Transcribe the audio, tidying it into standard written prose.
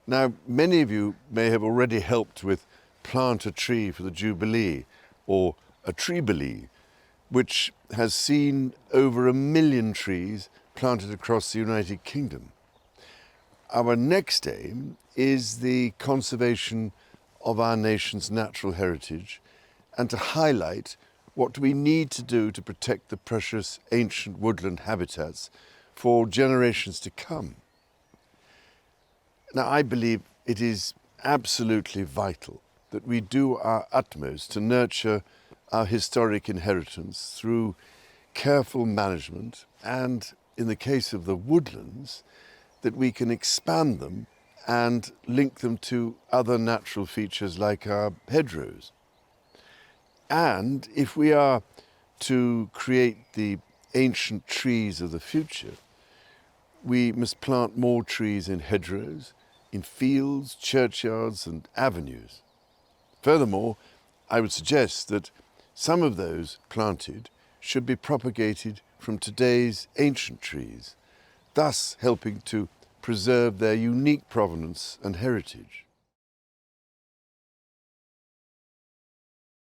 Now, many of you may have already helped with Plant a Tree for the Jubilee, or a Treebilee, which has seen over 1 million trees planted across the United Kingdom. Our next aim is the conservation of our nation's natural heritage and to highlight what we need to do to protect the precious ancient woodland habitats for generations to come. Now, I believe it is absolutely vital that we do our utmost to nurture our historic inheritance through careful management and, in the case of the woodlands, that we can expand them and link them to other natural features like our hedgerows. And if we are to create the ancient trees of the future, we must plant more trees in hedgerows, in fields, churchyards and avenues. Furthermore, I would suggest that some of those planted should be propagated from today's ancient trees, thus helping to preserve their unique provenance and heritage.